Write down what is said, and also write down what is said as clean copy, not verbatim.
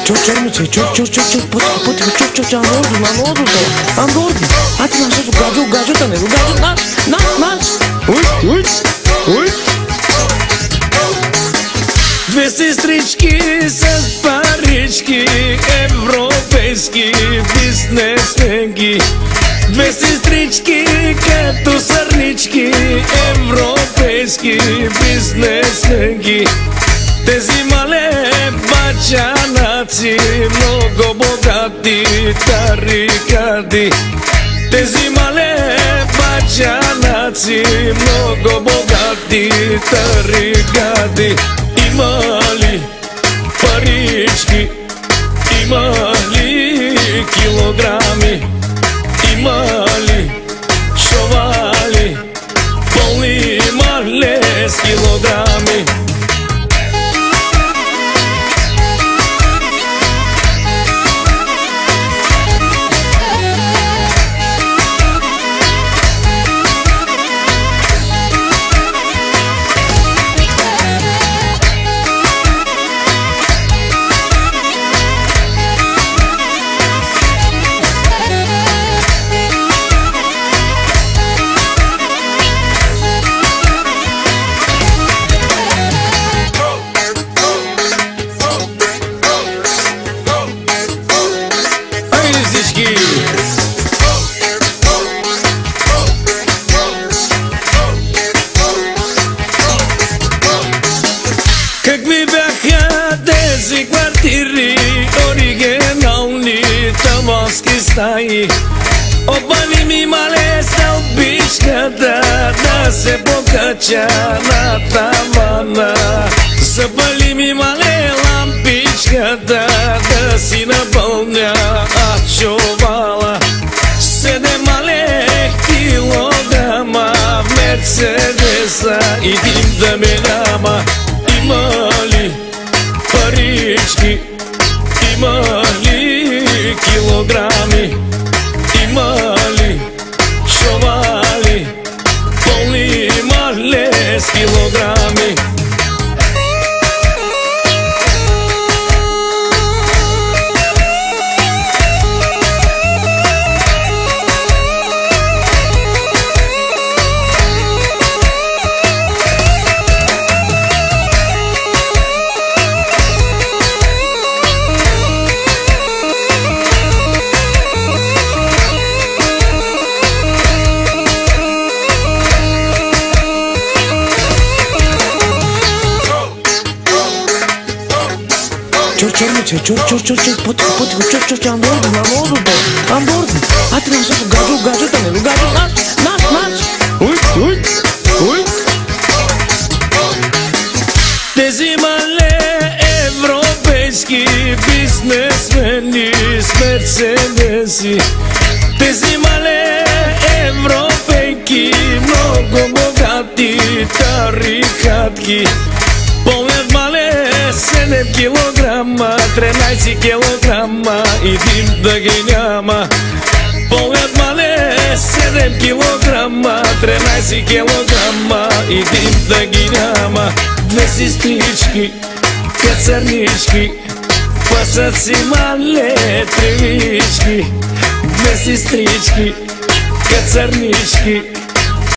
Черничай, потихо, на лодото, амборди, а ти нашето гаджета, не го гаджет, наш, уй. Две сестрички с парички, европейски бизнесменки. Две сестрички като сърнички, европейски бизнесменки. Тези мале бачанаци, много богати тарикади. Тези мале бачанаци, много богати тарикади. Има ли парички, има ли килограми, има ли шовали, пълни мале с килограми. Какви бяха тези квартири, оригинални тамански стаи. Обави ми мале стълбичката да се покача на тавана. Запали ми мале лампичката да си напълня чувала. 7 мале килограма Мерцедеса и дим да ме няма. Има ли парички, има ли килограми, има ли шовали, пълни мале с килограми. Черничай, потихо, на лодото, амборди, а ти нашето гаджета, не го гаджет, наш, уй. Тези мале европейски бизнесмени с мерцедеси. Тези мале европейки, много богати тарикатки. Пълнят мале 7 килограма, 13 килограма и дим да ги няма. Пълнят мале 7 килограма, 13 килограма и дим да ги няма. Две сестрички, кацарнички, пасат си мале тревички. Две сестрички, кацарнички,